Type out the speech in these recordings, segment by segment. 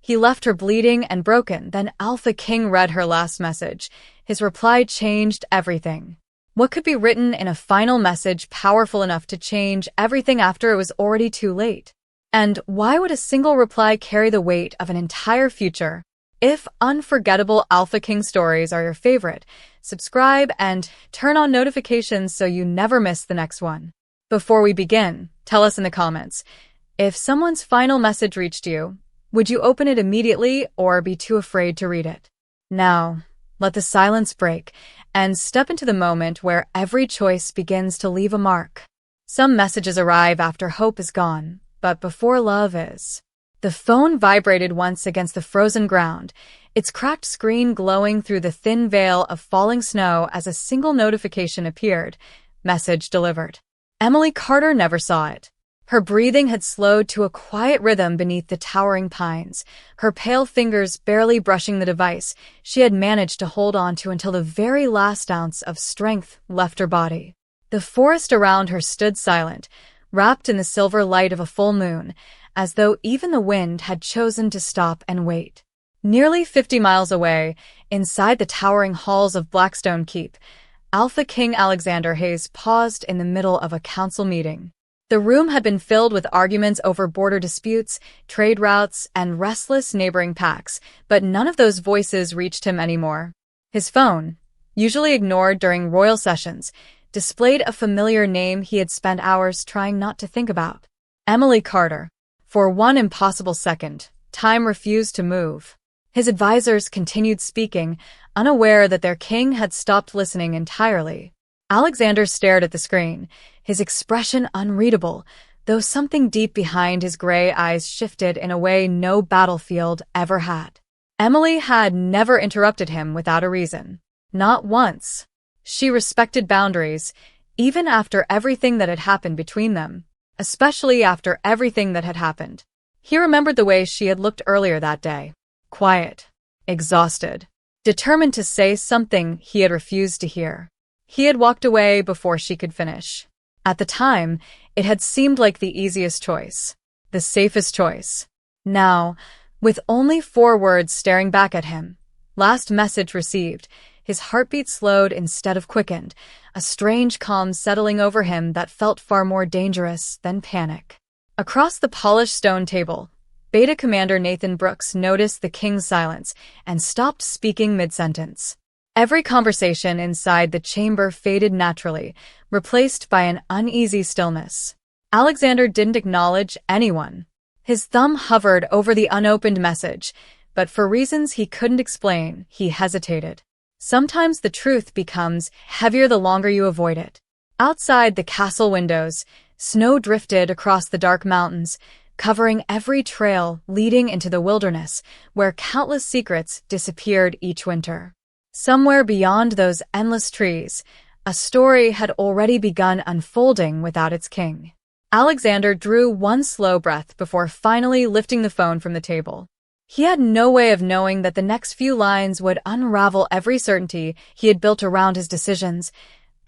He left her bleeding and broken. Then Alpha King read her last message. His reply changed everything. What could be written in a final message powerful enough to change everything after it was already too late? And why would a single reply carry the weight of an entire future? If unforgettable Alpha King stories are your favorite, subscribe and turn on notifications so you never miss the next one. Before we begin, tell us in the comments, if someone's final message reached you, would you open it immediately or be too afraid to read it? Now, let the silence break and step into the moment where every choice begins to leave a mark. Some messages arrive after hope is gone, but before love is. The phone vibrated once against the frozen ground, its cracked screen glowing through the thin veil of falling snow as a single notification appeared. Message delivered. Emily Carter never saw it. Her breathing had slowed to a quiet rhythm beneath the towering pines, her pale fingers barely brushing the device she had managed to hold on to until the very last ounce of strength left her body. The forest around her stood silent, wrapped in the silver light of a full moon, as though even the wind had chosen to stop and wait. Nearly 50 miles away, inside the towering halls of Blackstone Keep, Alpha King Alexander Hayes paused in the middle of a council meeting. The room had been filled with arguments over border disputes, trade routes, and restless neighboring pacts, but none of those voices reached him anymore. His phone, usually ignored during royal sessions, displayed a familiar name he had spent hours trying not to think about. Emily Carter. For one impossible second, time refused to move. His advisors continued speaking, unaware that their king had stopped listening entirely. Alexander stared at the screen, his expression unreadable, though something deep behind his gray eyes shifted in a way no battlefield ever had. Emily had never interrupted him without a reason. Not once. She respected boundaries, even after everything that had happened between them. Especially after everything that had happened. He remembered the way she had looked earlier that day. Quiet. Exhausted. Determined to say something he had refused to hear. He had walked away before she could finish. At the time, it had seemed like the easiest choice. The safest choice. Now, with only 4 words staring back at him. Last message received. His heartbeat slowed instead of quickened, a strange calm settling over him that felt far more dangerous than panic. Across the polished stone table, Beta Commander Nathan Brooks noticed the king's silence and stopped speaking mid-sentence. Every conversation inside the chamber faded naturally, replaced by an uneasy stillness. Alexander didn't acknowledge anyone. His thumb hovered over the unopened message, but for reasons he couldn't explain, he hesitated. Sometimes the truth becomes heavier the longer you avoid it. Outside the castle windows, snow drifted across the dark mountains, covering every trail leading into the wilderness, where countless secrets disappeared each winter. Somewhere beyond those endless trees, a story had already begun unfolding without its king. Alexander drew one slow breath before finally lifting the phone from the table. He had no way of knowing that the next few lines would unravel every certainty he had built around his decisions,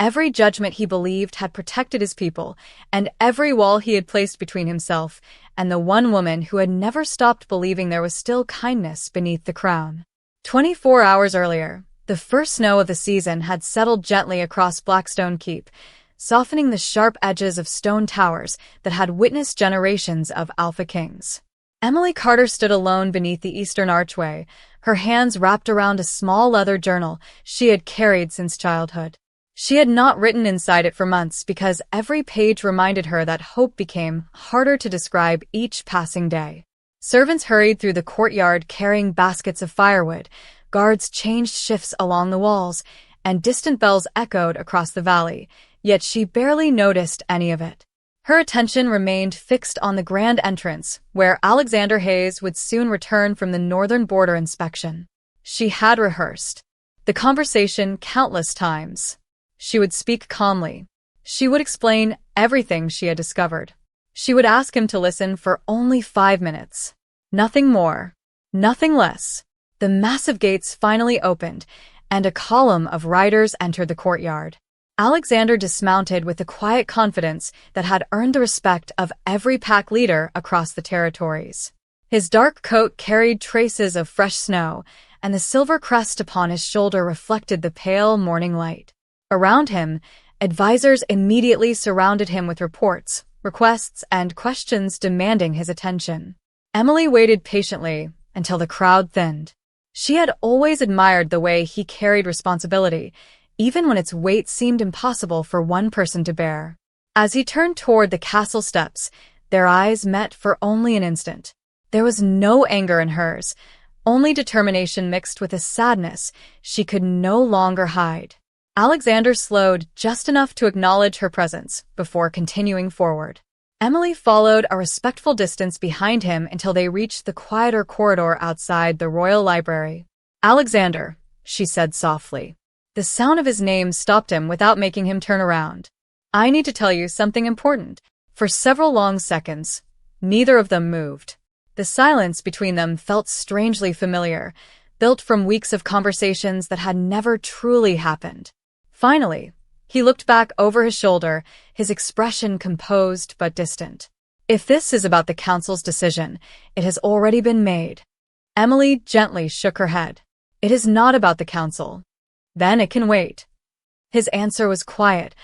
every judgment he believed had protected his people, and every wall he had placed between himself and the one woman who had never stopped believing there was still kindness beneath the crown. 24 hours earlier, the first snow of the season had settled gently across Blackstone Keep, softening the sharp edges of stone towers that had witnessed generations of Alpha Kings. Emily Carter stood alone beneath the eastern archway, her hands wrapped around a small leather journal she had carried since childhood. She had not written inside it for months because every page reminded her that hope became harder to describe each passing day. Servants hurried through the courtyard carrying baskets of firewood, guards changed shifts along the walls, and distant bells echoed across the valley, yet she barely noticed any of it. Her attention remained fixed on the grand entrance, where Alexander Hayes would soon return from the northern border inspection. She had rehearsed the conversation countless times. She would speak calmly. She would explain everything she had discovered. She would ask him to listen for only 5 minutes. Nothing more. Nothing less. The massive gates finally opened, and a column of riders entered the courtyard. Alexander dismounted with the quiet confidence that had earned the respect of every pack leader across the territories. His dark coat carried traces of fresh snow, and the silver crest upon his shoulder reflected the pale morning light. Around him, advisors immediately surrounded him with reports, requests, and questions demanding his attention. Emily waited patiently until the crowd thinned. She had always admired the way he carried responsibility, even when its weight seemed impossible for one person to bear. As he turned toward the castle steps, their eyes met for only an instant. There was no anger in hers, only determination mixed with a sadness she could no longer hide. Alexander slowed just enough to acknowledge her presence before continuing forward. Emily followed a respectful distance behind him until they reached the quieter corridor outside the royal library. "Alexander," she said softly. The sound of his name stopped him without making him turn around. "I need to tell you something important." For several long seconds, neither of them moved. The silence between them felt strangely familiar, built from weeks of conversations that had never truly happened. Finally, he looked back over his shoulder, his expression composed but distant. "If this is about the council's decision, it has already been made." Emily gently shook her head. "It is not about the council." "Then it can wait." His answer was quiet,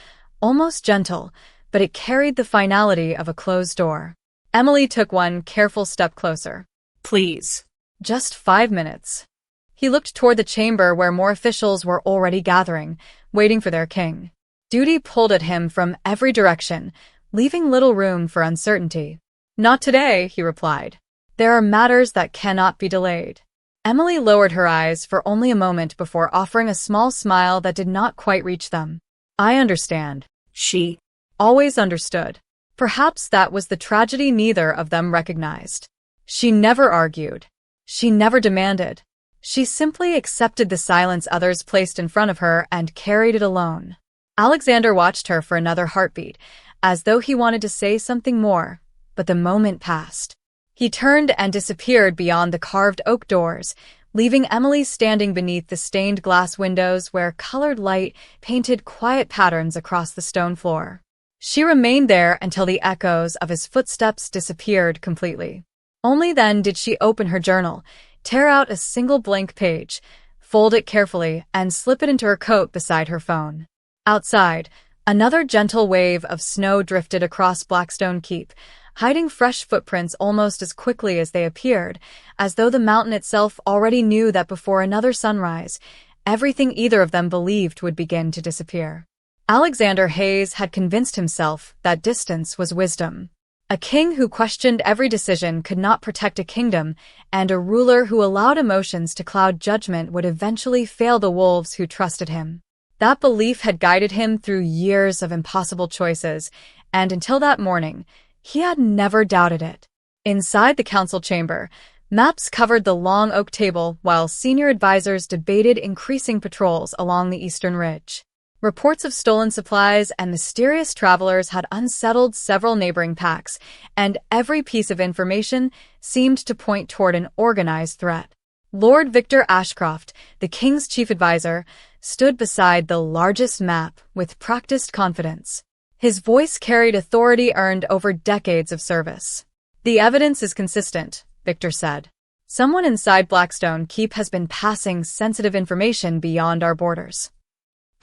almost gentle, but it carried the finality of a closed door. Emily took one careful step closer. "Please." "Just 5 minutes." He looked toward the chamber where more officials were already gathering, waiting for their king. Duty pulled at him from every direction, leaving little room for uncertainty. "Not today," he replied. "There are matters that cannot be delayed." Emily lowered her eyes for only a moment before offering a small smile that did not quite reach them. "I understand." She always understood. Perhaps that was the tragedy neither of them recognized. She never argued. She never demanded. She simply accepted the silence others placed in front of her and carried it alone. Alexander watched her for another heartbeat, as though he wanted to say something more, but the moment passed. He turned and disappeared beyond the carved oak doors, leaving Emily standing beneath the stained glass windows where colored light painted quiet patterns across the stone floor. She remained there until the echoes of his footsteps disappeared completely. Only then did she open her journal, tear out a single blank page, fold it carefully, and slip it into her coat beside her phone. Outside, another gentle wave of snow drifted across Blackstone Keep, hiding fresh footprints almost as quickly as they appeared, as though the mountain itself already knew that before another sunrise, everything either of them believed would begin to disappear. Alexander Hayes had convinced himself that distance was wisdom. A king who questioned every decision could not protect a kingdom, and a ruler who allowed emotions to cloud judgment would eventually fail the wolves who trusted him. That belief had guided him through years of impossible choices, and until that morning, he had never doubted it. Inside the council chamber, maps covered the long oak table while senior advisors debated increasing patrols along the eastern ridge. Reports of stolen supplies and mysterious travelers had unsettled several neighboring packs, and every piece of information seemed to point toward an organized threat. Lord Victor Ashcroft, the king's chief advisor, stood beside the largest map with practiced confidence. His voice carried authority earned over decades of service. "The evidence is consistent," Victor said. "Someone inside Blackstone Keep has been passing sensitive information beyond our borders."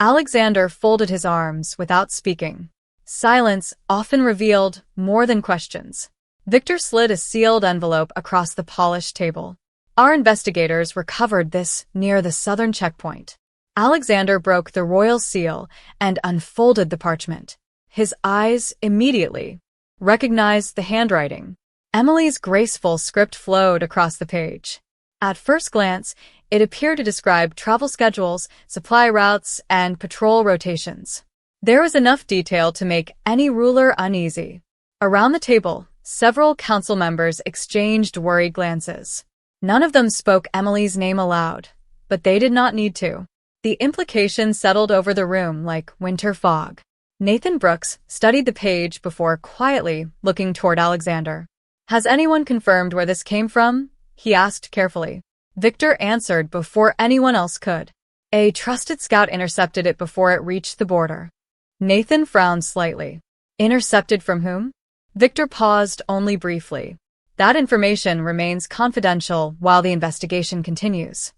Alexander folded his arms without speaking. Silence often revealed more than questions. Victor slid a sealed envelope across the polished table. "Our investigators recovered this near the southern checkpoint." Alexander broke the royal seal and unfolded the parchment. His eyes immediately recognized the handwriting. Emily's graceful script flowed across the page. At first glance, it appeared to describe travel schedules, supply routes, and patrol rotations. There was enough detail to make any ruler uneasy. Around the table, several council members exchanged worried glances. None of them spoke Emily's name aloud, but they did not need to. The implication settled over the room like winter fog. Nathan Brooks studied the page before quietly looking toward Alexander. "Has anyone confirmed where this came from?" he asked carefully. Victor answered before anyone else could. "A trusted scout intercepted it before it reached the border." Nathan frowned slightly. "Intercepted from whom?" Victor paused only briefly. That information remains confidential while the investigation continues.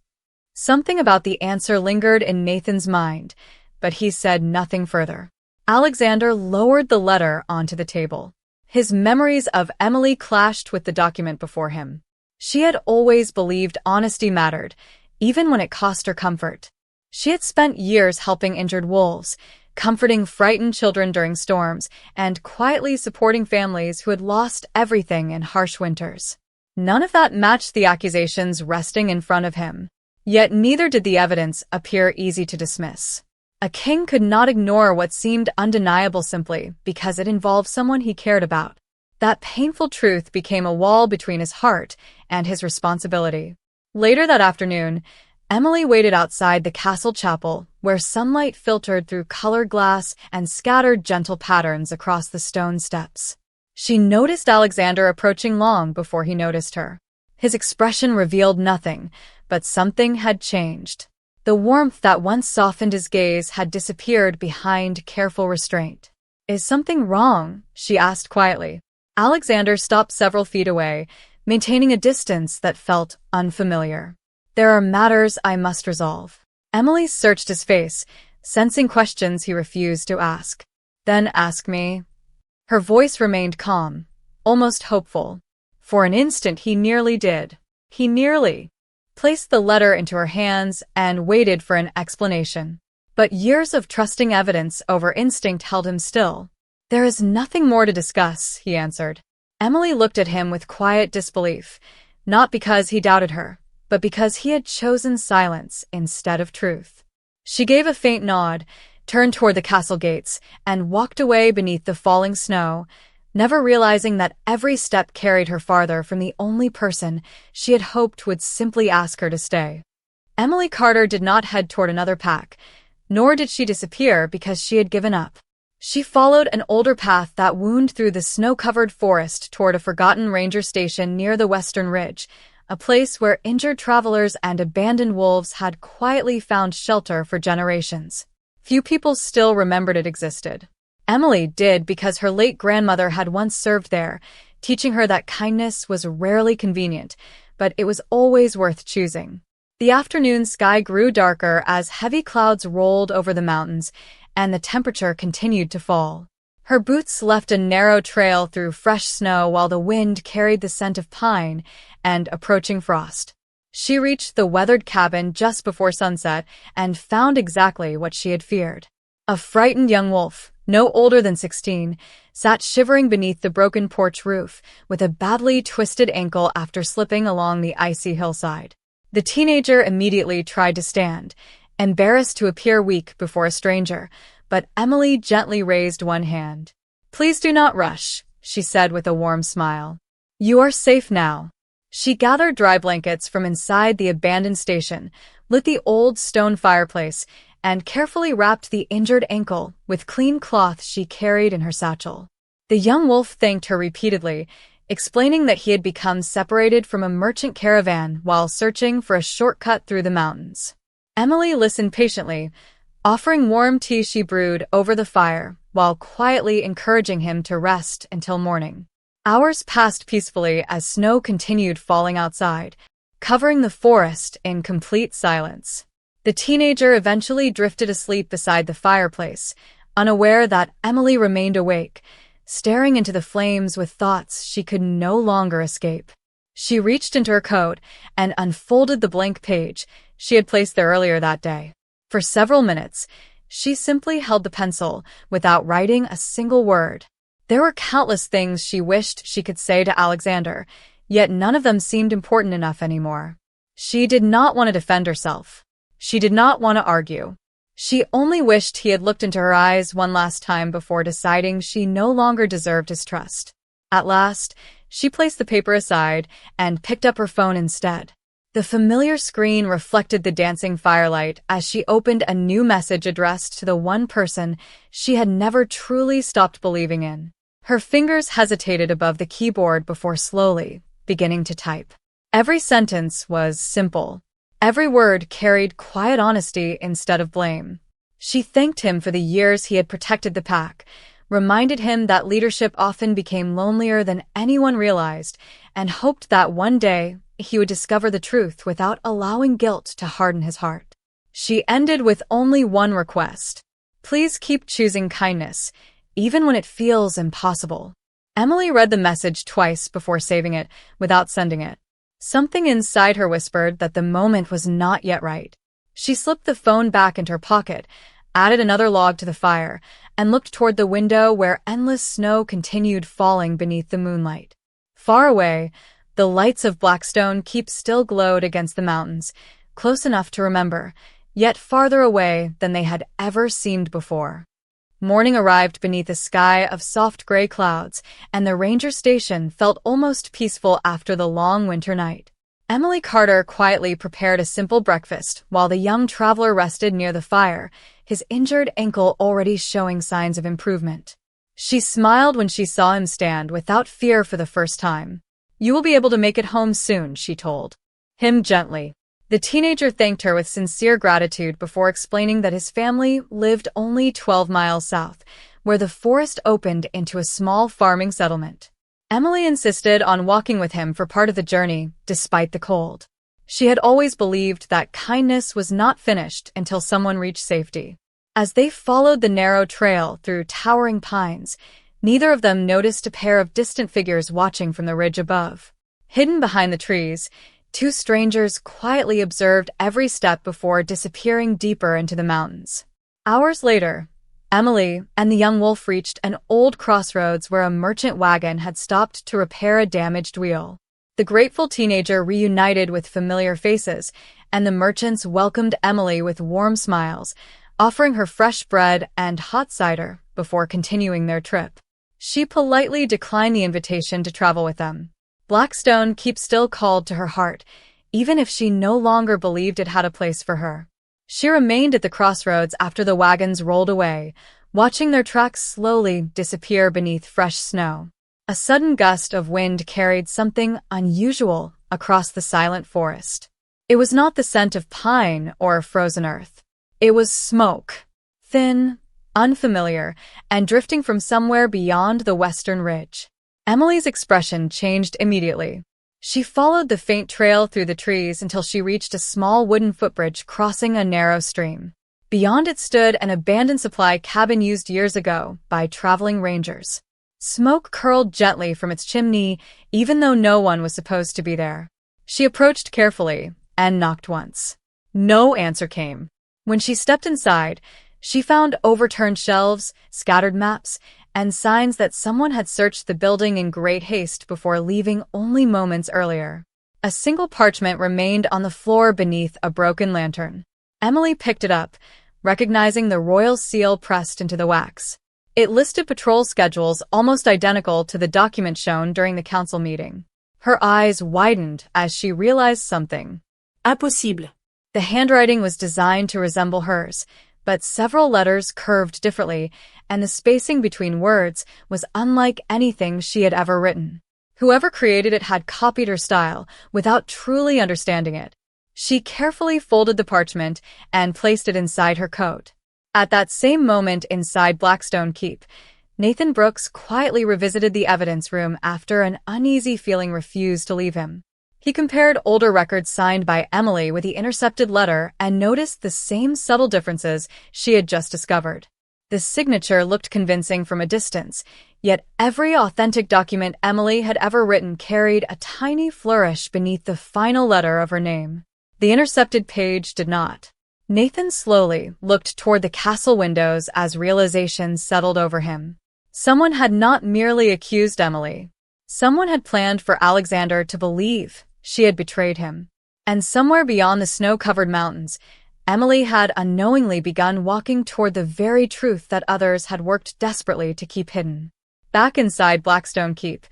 Something about the answer lingered in Nathan's mind, but he said nothing further. Alexander lowered the letter onto the table. His memories of Emily clashed with the document before him. She had always believed honesty mattered, even when it cost her comfort. She had spent years helping injured wolves, comforting frightened children during storms, and quietly supporting families who had lost everything in harsh winters. None of that matched the accusations resting in front of him. Yet neither did the evidence appear easy to dismiss. A king could not ignore what seemed undeniable simply because it involved someone he cared about. That painful truth became a wall between his heart and his responsibility. Later that afternoon, Emily waited outside the castle chapel, where sunlight filtered through colored glass and scattered gentle patterns across the stone steps. She noticed Alexander approaching long before he noticed her. His expression revealed nothing, but something had changed. The warmth that once softened his gaze had disappeared behind careful restraint. "Is something wrong?" she asked quietly. Alexander stopped several feet away, maintaining a distance that felt unfamiliar. "There are matters I must resolve." Emily searched his face, sensing questions he refused to ask. "Then ask me." Her voice remained calm, almost hopeful. For an instant he nearly did. He nearly placed the letter into her hands and waited for an explanation. But years of trusting evidence over instinct held him still. "There is nothing more to discuss," he answered. Emily looked at him with quiet disbelief, not because he doubted her, but because he had chosen silence instead of truth. She gave a faint nod, turned toward the castle gates, and walked away beneath the falling snow, never realizing that every step carried her farther from the only person she had hoped would simply ask her to stay. Emily Carter did not head toward another pack, nor did she disappear because she had given up. She followed an older path that wound through the snow-covered forest toward a forgotten ranger station near the western ridge, a place where injured travelers and abandoned wolves had quietly found shelter for generations. Few people still remembered it existed. Emily did because her late grandmother had once served there, teaching her that kindness was rarely convenient, but it was always worth choosing. The afternoon sky grew darker as heavy clouds rolled over the mountains, and the temperature continued to fall. Her boots left a narrow trail through fresh snow while the wind carried the scent of pine and approaching frost. She reached the weathered cabin just before sunset and found exactly what she had feared. A frightened young wolf, no older than 16, sat shivering beneath the broken porch roof with a badly twisted ankle after slipping along the icy hillside. The teenager immediately tried to stand, embarrassed to appear weak before a stranger, but Emily gently raised one hand. "Please do not rush," she said with a warm smile. "You are safe now." She gathered dry blankets from inside the abandoned station, lit the old stone fireplace, and carefully wrapped the injured ankle with clean cloth she carried in her satchel. The young wolf thanked her repeatedly, explaining that he had become separated from a merchant caravan while searching for a shortcut through the mountains. Emily listened patiently, offering warm tea she brewed over the fire while quietly encouraging him to rest until morning. Hours passed peacefully as snow continued falling outside, covering the forest in complete silence. The teenager eventually drifted asleep beside the fireplace, unaware that Emily remained awake, staring into the flames with thoughts she could no longer escape. She reached into her coat and unfolded the blank page she had placed there earlier that day. For several minutes, she simply held the pencil without writing a single word. There were countless things she wished she could say to Alexander, yet none of them seemed important enough anymore. She did not want to defend herself. She did not want to argue. She only wished he had looked into her eyes one last time before deciding she no longer deserved his trust. At last, she placed the paper aside and picked up her phone instead. The familiar screen reflected the dancing firelight as she opened a new message addressed to the one person she had never truly stopped believing in. Her fingers hesitated above the keyboard before slowly beginning to type. Every sentence was simple. Every word carried quiet honesty instead of blame. She thanked him for the years he had protected the pack, reminded him that leadership often became lonelier than anyone realized, and hoped that one day he would discover the truth without allowing guilt to harden his heart. She ended with only one request. Please keep choosing kindness, even when it feels impossible. Emily read the message twice before saving it, without sending it. Something inside her whispered that the moment was not yet right. She slipped the phone back into her pocket, added another log to the fire, and looked toward the window where endless snow continued falling beneath the moonlight. Far away, the lights of Blackstone Keep still glowed against the mountains, close enough to remember, yet farther away than they had ever seemed before. Morning arrived beneath a sky of soft gray clouds, and the ranger station felt almost peaceful after the long winter night. Emily Carter quietly prepared a simple breakfast while the young traveler rested near the fire, his injured ankle already showing signs of improvement. She smiled when she saw him stand without fear for the first time. "You will be able to make it home soon," she told him gently. The teenager thanked her with sincere gratitude before explaining that his family lived only 12 miles south, where the forest opened into a small farming settlement. Emily insisted on walking with him for part of the journey, despite the cold. She had always believed that kindness was not finished until someone reached safety. As they followed the narrow trail through towering pines, neither of them noticed a pair of distant figures watching from the ridge above. Hidden behind the trees, two strangers quietly observed every step before disappearing deeper into the mountains. Hours later, Emily and the young wolf reached an old crossroads where a merchant wagon had stopped to repair a damaged wheel. The grateful teenager reunited with familiar faces, and the merchants welcomed Emily with warm smiles, offering her fresh bread and hot cider before continuing their trip. She politely declined the invitation to travel with them. Blackstone Keep still called to her heart, even if she no longer believed it had a place for her. She remained at the crossroads after the wagons rolled away, watching their tracks slowly disappear beneath fresh snow. A sudden gust of wind carried something unusual across the silent forest. It was not the scent of pine or frozen earth. It was smoke, thin, unfamiliar, and drifting from somewhere beyond the western ridge. Emily's expression changed immediately. She followed the faint trail through the trees until she reached a small wooden footbridge crossing a narrow stream. Beyond it stood an abandoned supply cabin used years ago by traveling rangers. Smoke curled gently from its chimney, even though no one was supposed to be there. She approached carefully and knocked once. No answer came. When she stepped inside, she found overturned shelves, scattered maps, and signs that someone had searched the building in great haste before leaving only moments earlier. A single parchment remained on the floor beneath a broken lantern. Emily picked it up, recognizing the royal seal pressed into the wax. It listed patrol schedules almost identical to the document shown during the council meeting. Her eyes widened as she realized something. Impossible. The handwriting was designed to resemble hers, but several letters curved differently, and the spacing between words was unlike anything she had ever written. Whoever created it had copied her style without truly understanding it. She carefully folded the parchment and placed it inside her coat. At that same moment inside Blackstone Keep, Nathan Brooks quietly revisited the evidence room after an uneasy feeling refused to leave him. He compared older records signed by Emily with the intercepted letter and noticed the same subtle differences she had just discovered. The signature looked convincing from a distance, yet every authentic document Emily had ever written carried a tiny flourish beneath the final letter of her name. The intercepted page did not. Nathan slowly looked toward the castle windows as realization settled over him. Someone had not merely accused Emily. Someone had planned for Alexander to believe she had betrayed him. And somewhere beyond the snow-covered mountains, Emily had unknowingly begun walking toward the very truth that others had worked desperately to keep hidden. Back inside Blackstone Keep,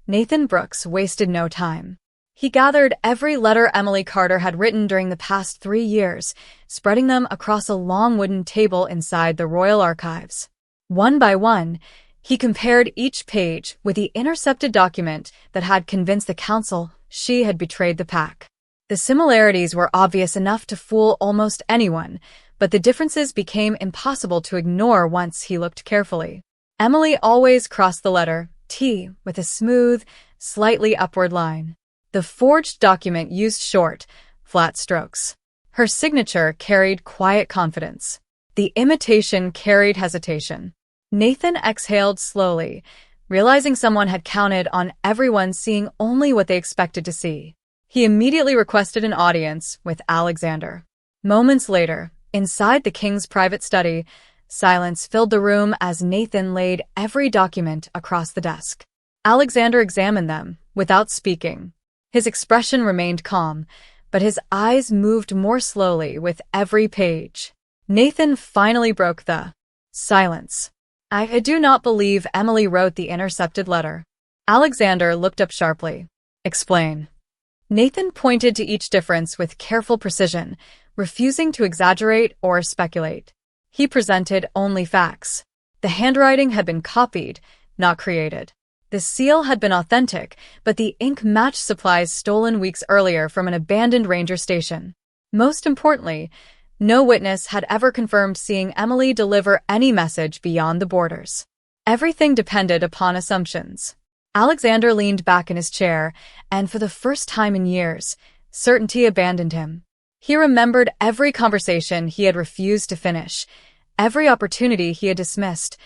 Nathan Brooks wasted no time. He gathered every letter Emily Carter had written during the past 3 years, spreading them across a long wooden table inside the royal archives. One by one, he compared each page with the intercepted document that had convinced the council she had betrayed the pack. The similarities were obvious enough to fool almost anyone, but the differences became impossible to ignore once he looked carefully. Emily always crossed the letter T with a smooth, slightly upward line. The forged document used short, flat strokes. Her signature carried quiet confidence. The imitation carried hesitation. Nathan exhaled slowly, realizing someone had counted on everyone seeing only what they expected to see. He immediately requested an audience with Alexander. Moments later, inside the king's private study, silence filled the room as Nathan laid every document across the desk. Alexander examined them, without speaking. His expression remained calm, but his eyes moved more slowly with every page. Nathan finally broke the silence. I do not believe Emily wrote the intercepted letter. Alexander looked up sharply. Explain. Nathan pointed to each difference with careful precision, refusing to exaggerate or speculate. He presented only facts. The handwriting had been copied, not created. The seal had been authentic, but the ink matched supplies stolen weeks earlier from an abandoned ranger station. Most importantly, no witness had ever confirmed seeing Emily deliver any message beyond the borders. Everything depended upon assumptions. Alexander leaned back in his chair, and for the first time in years, certainty abandoned him. He remembered every conversation he had refused to finish, every opportunity he had dismissed,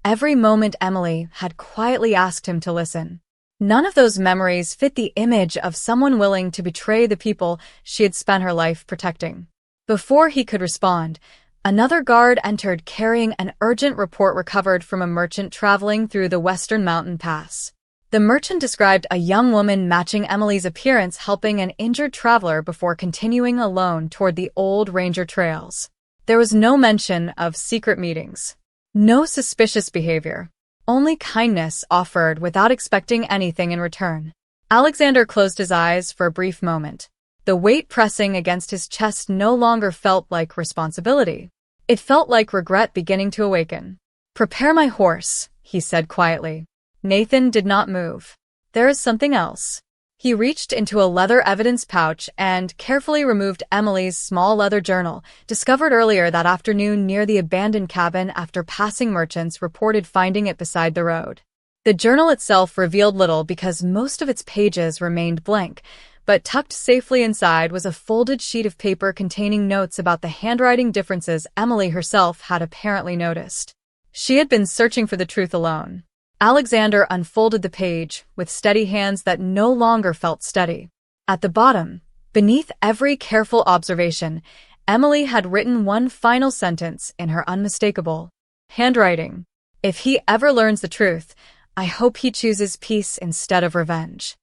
every moment Emily had quietly asked him to listen. None of those memories fit the image of someone willing to betray the people she had spent her life protecting. Before he could respond, another guard entered carrying an urgent report recovered from a merchant traveling through the Western Mountain Pass. The merchant described a young woman matching Emily's appearance helping an injured traveler before continuing alone toward the old ranger trails. There was no mention of secret meetings. No suspicious behavior. Only kindness offered without expecting anything in return. Alexander closed his eyes for a brief moment. The weight pressing against his chest no longer felt like responsibility. It felt like regret beginning to awaken. "Prepare my horse," he said quietly. Nathan did not move. "There is something else." He reached into a leather evidence pouch and carefully removed Emily's small leather journal, discovered earlier that afternoon near the abandoned cabin after passing merchants reported finding it beside the road. The journal itself revealed little because most of its pages remained blank, but tucked safely inside was a folded sheet of paper containing notes about the handwriting differences Emily herself had apparently noticed. She had been searching for the truth alone. Alexander unfolded the page with steady hands that no longer felt steady. At the bottom, beneath every careful observation, Emily had written one final sentence in her unmistakable handwriting. "If he ever learns the truth, I hope he chooses peace instead of revenge."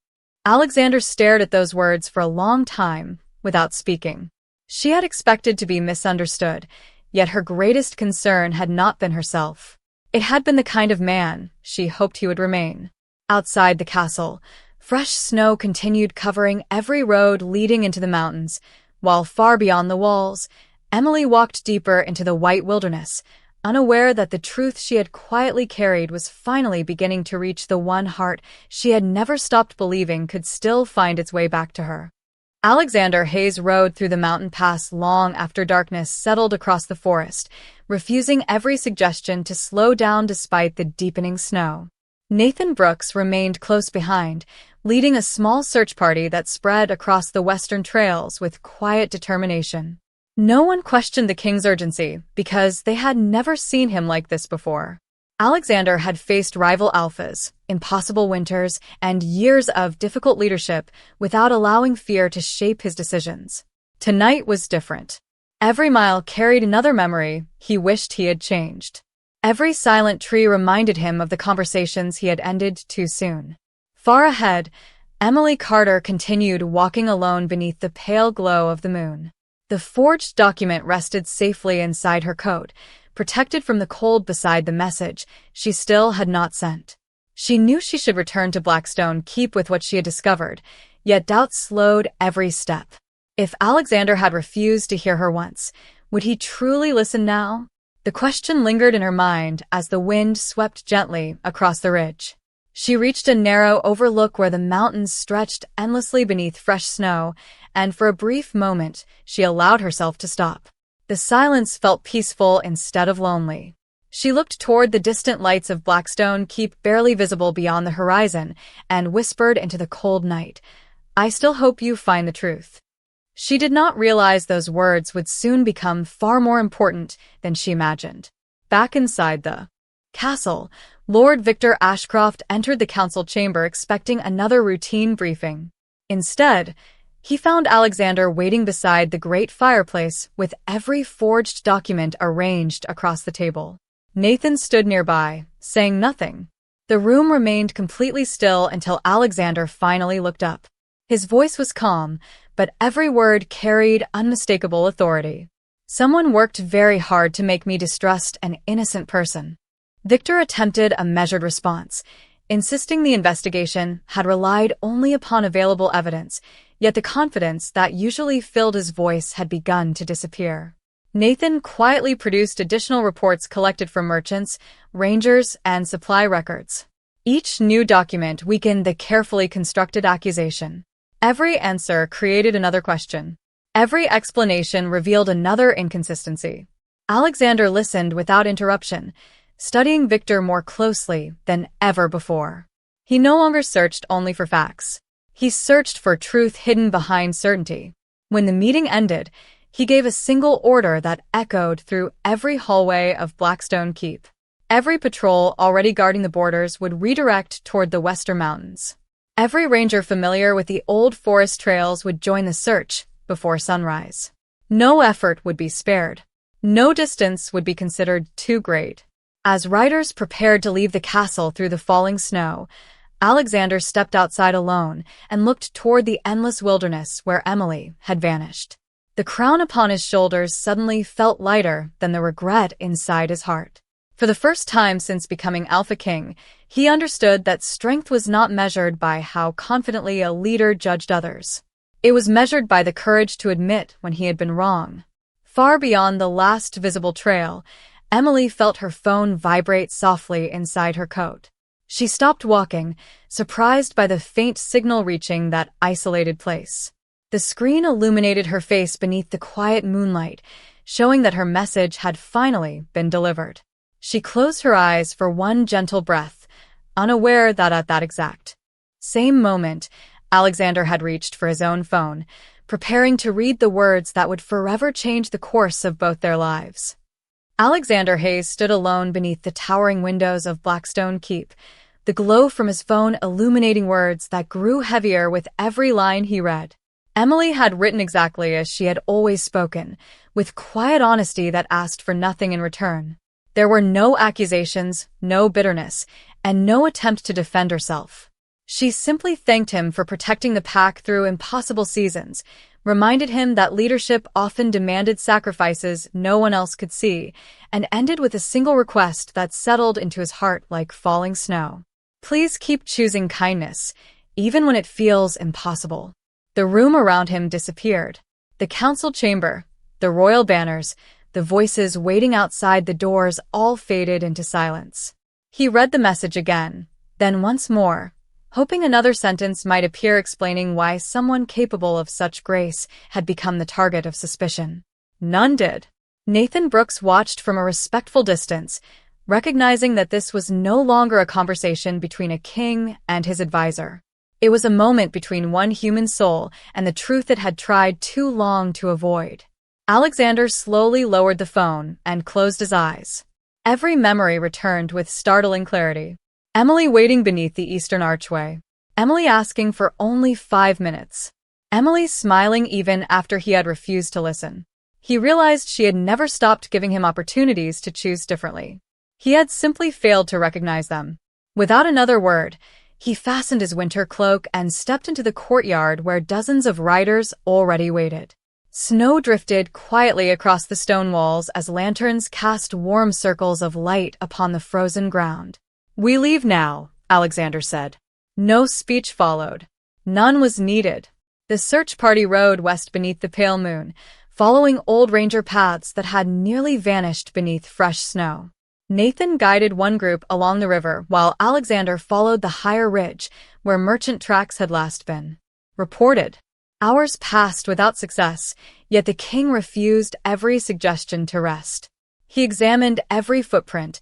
Alexander stared at those words for a long time, without speaking. She had expected to be misunderstood, yet her greatest concern had not been herself. It had been the kind of man she hoped he would remain. Outside the castle, fresh snow continued covering every road leading into the mountains, while far beyond the walls, Emily walked deeper into the white wilderness, unaware that the truth she had quietly carried was finally beginning to reach the one heart she had never stopped believing could still find its way back to her. Alexander Hayes rode through the mountain pass long after darkness settled across the forest, refusing every suggestion to slow down despite the deepening snow. Nathan Brooks remained close behind, leading a small search party that spread across the western trails with quiet determination. No one questioned the king's urgency because they had never seen him like this before. Alexander had faced rival alphas, impossible winters, and years of difficult leadership without allowing fear to shape his decisions. Tonight was different. Every mile carried another memory he wished he had changed. Every silent tree reminded him of the conversations he had ended too soon. Far ahead, Emily Carter continued walking alone beneath the pale glow of the moon. The forged document rested safely inside her coat, protected from the cold beside the message she still had not sent. She knew she should return to Blackstone Keep with what she had discovered, yet doubt slowed every step. If Alexander had refused to hear her once, would he truly listen now? The question lingered in her mind as the wind swept gently across the ridge. She reached a narrow overlook where the mountains stretched endlessly beneath fresh snow, and for a brief moment she allowed herself to stop. The silence felt peaceful instead of lonely. She looked toward the distant lights of Blackstone Keep barely visible beyond the horizon and whispered into the cold night, "I still hope you find the truth." She did not realize those words would soon become far more important than she imagined. Back inside the castle, Lord Victor Ashcroft entered the council chamber expecting another routine briefing. Instead, he found Alexander waiting beside the great fireplace with every forged document arranged across the table. Nathan stood nearby, saying nothing. The room remained completely still until Alexander finally looked up. His voice was calm, but every word carried unmistakable authority. "Someone worked very hard to make me distrust an innocent person." Victor attempted a measured response, insisting the investigation had relied only upon available evidence, yet the confidence that usually filled his voice had begun to disappear. Nathan quietly produced additional reports collected from merchants, rangers, and supply records. Each new document weakened the carefully constructed accusation. Every answer created another question. Every explanation revealed another inconsistency. Alexander listened without interruption, studying Victor more closely than ever before. He no longer searched only for facts. He searched for truth hidden behind certainty. When the meeting ended, he gave a single order that echoed through every hallway of Blackstone Keep. Every patrol already guarding the borders would redirect toward the Western Mountains. Every ranger familiar with the old forest trails would join the search before sunrise. No effort would be spared. No distance would be considered too great. As riders prepared to leave the castle through the falling snow, Alexander stepped outside alone and looked toward the endless wilderness where Emily had vanished. The crown upon his shoulders suddenly felt lighter than the regret inside his heart. For the first time since becoming Alpha King, he understood that strength was not measured by how confidently a leader judged others. It was measured by the courage to admit when he had been wrong. Far beyond the last visible trail, Emily felt her phone vibrate softly inside her coat. She stopped walking, surprised by the faint signal reaching that isolated place. The screen illuminated her face beneath the quiet moonlight, showing that her message had finally been delivered. She closed her eyes for one gentle breath, unaware that at that exact same moment, Alexander had reached for his own phone, preparing to read the words that would forever change the course of both their lives. Alexander Hayes stood alone beneath the towering windows of Blackstone Keep, the glow from his phone illuminating words that grew heavier with every line he read. Emily had written exactly as she had always spoken, with quiet honesty that asked for nothing in return. There were no accusations, no bitterness, and no attempt to defend herself. She simply thanked him for protecting the pack through impossible seasons, reminded him that leadership often demanded sacrifices no one else could see, and ended with a single request that settled into his heart like falling snow. Please keep choosing kindness, even when it feels impossible. The room around him disappeared. The council chamber, the royal banners, the voices waiting outside the doors all faded into silence. He read the message again, then once more, hoping another sentence might appear explaining why someone capable of such grace had become the target of suspicion. None did. Nathan Brooks watched from a respectful distance, recognizing that this was no longer a conversation between a king and his advisor. It was a moment between one human soul and the truth it had tried too long to avoid. Alexander slowly lowered the phone and closed his eyes. Every memory returned with startling clarity. Emily waiting beneath the eastern archway. Emily asking for only 5 minutes. Emily smiling even after he had refused to listen. He realized she had never stopped giving him opportunities to choose differently. He had simply failed to recognize them. Without another word, he fastened his winter cloak and stepped into the courtyard where dozens of riders already waited. Snow drifted quietly across the stone walls as lanterns cast warm circles of light upon the frozen ground. "We leave now," Alexander said. No speech followed. None was needed. The search party rode west beneath the pale moon, following old ranger paths that had nearly vanished beneath fresh snow. Nathan guided one group along the river while Alexander followed the higher ridge where merchant tracks had last been reported. Hours passed without success, yet the king refused every suggestion to rest. He examined every footprint,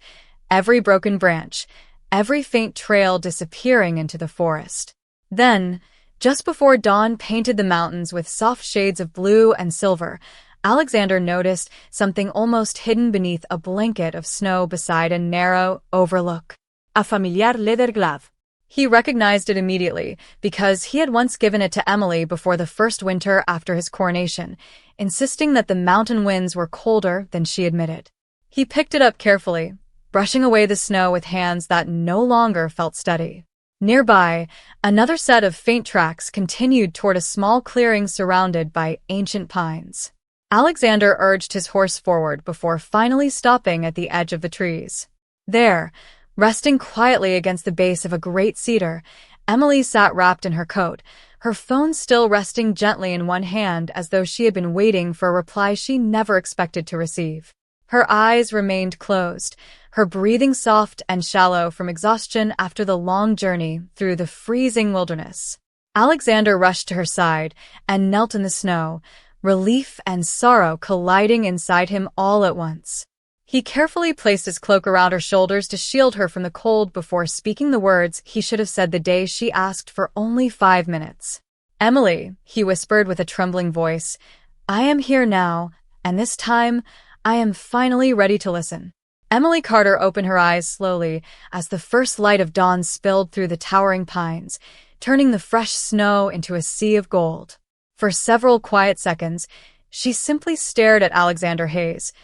every broken branch, every faint trail disappearing into the forest. Then, just before dawn painted the mountains with soft shades of blue and silver, Alexander noticed something almost hidden beneath a blanket of snow beside a narrow overlook. A familiar leather glove. He recognized it immediately because he had once given it to Emily before the first winter after his coronation, insisting that the mountain winds were colder than she admitted. He picked it up carefully, brushing away the snow with hands that no longer felt steady. Nearby, another set of faint tracks continued toward a small clearing surrounded by ancient pines. Alexander urged his horse forward before finally stopping at the edge of the trees. There, resting quietly against the base of a great cedar, Emily sat wrapped in her coat, her phone still resting gently in one hand as though she had been waiting for a reply she never expected to receive. Her eyes remained closed, her breathing soft and shallow from exhaustion after the long journey through the freezing wilderness. Alexander rushed to her side and knelt in the snow, relief and sorrow colliding inside him all at once. He carefully placed his cloak around her shoulders to shield her from the cold before speaking the words he should have said the day she asked for only 5 minutes. "Emily," he whispered with a trembling voice, "I am here now, and this time, I am finally ready to listen." Emily Carter opened her eyes slowly as the first light of dawn spilled through the towering pines, turning the fresh snow into a sea of gold. For several quiet seconds, she simply stared at Alexander Hayes,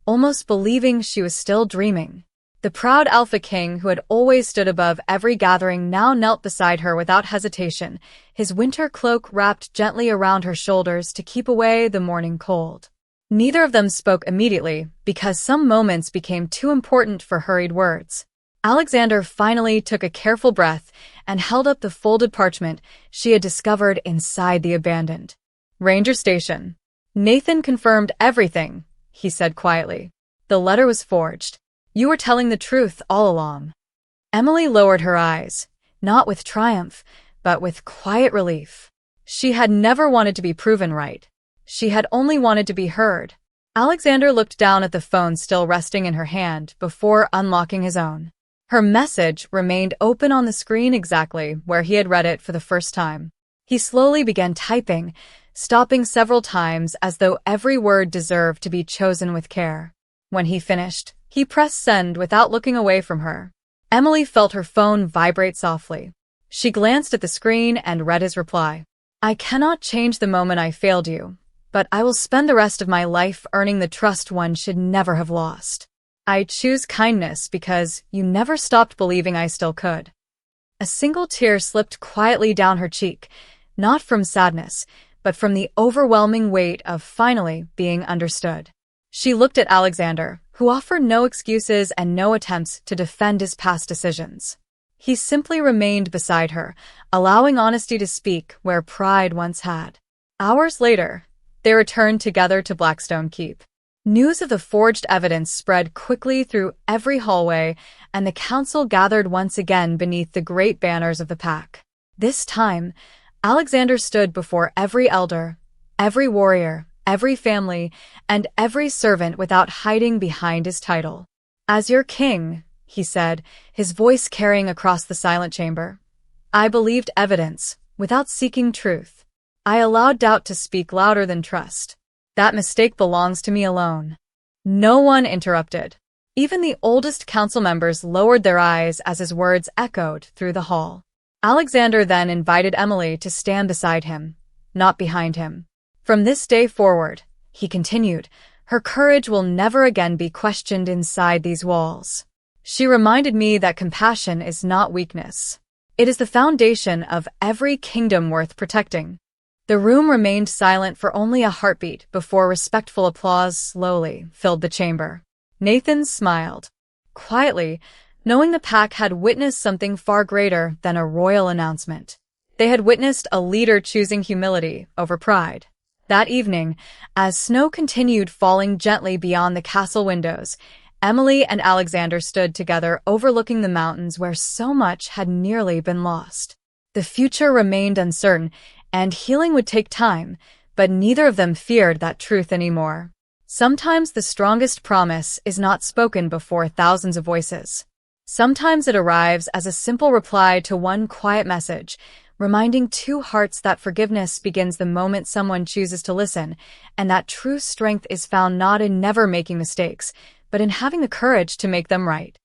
almost believing she was still dreaming. The proud Alpha King who had always stood above every gathering now knelt beside her without hesitation, his winter cloak wrapped gently around her shoulders to keep away the morning cold. Neither of them spoke immediately because some moments became too important for hurried words. Alexander finally took a careful breath and held up the folded parchment she had discovered inside the abandoned ranger station. "Nathan confirmed everything," he said quietly. "The letter was forged. You were telling the truth all along." Emily lowered her eyes, not with triumph, but with quiet relief. She had never wanted to be proven right. She had only wanted to be heard. Alexander looked down at the phone still resting in her hand before unlocking his own. Her message remained open on the screen exactly where he had read it for the first time. He slowly began typing, stopping several times as though every word deserved to be chosen with care. When he finished, he pressed send without looking away from her. Emily felt her phone vibrate softly. She glanced at the screen and read his reply. "I cannot change the moment I failed you, but I will spend the rest of my life earning the trust one should never have lost. I choose kindness because you never stopped believing I still could." A single tear slipped quietly down her cheek, not from sadness, but from the overwhelming weight of finally being understood. She looked at Alexander, who offered no excuses and no attempts to defend his past decisions. He simply remained beside her, allowing honesty to speak where pride once had. Hours later, they returned together to Blackstone Keep. News of the forged evidence spread quickly through every hallway, and the council gathered once again beneath the great banners of the pack. This time, Alexander stood before every elder, every warrior, every family, and every servant without hiding behind his title. "As your king," he said, his voice carrying across the silent chamber, "I believed evidence, without seeking truth. I allowed doubt to speak louder than trust. That mistake belongs to me alone." No one interrupted. Even the oldest council members lowered their eyes as his words echoed through the hall. Alexander then invited Emily to stand beside him, not behind him. "From this day forward," he continued, "her courage will never again be questioned inside these walls. She reminded me that compassion is not weakness. It is the foundation of every kingdom worth protecting." The room remained silent for only a heartbeat before respectful applause slowly filled the chamber. Nathan smiled. Quietly, knowing the pack had witnessed something far greater than a royal announcement. They had witnessed a leader choosing humility over pride. That evening, as snow continued falling gently beyond the castle windows, Emily and Alexander stood together overlooking the mountains where so much had nearly been lost. The future remained uncertain, and healing would take time, but neither of them feared that truth anymore. Sometimes the strongest promise is not spoken before thousands of voices. Sometimes it arrives as a simple reply to one quiet message, reminding two hearts that forgiveness begins the moment someone chooses to listen, and that true strength is found not in never making mistakes, but in having the courage to make them right.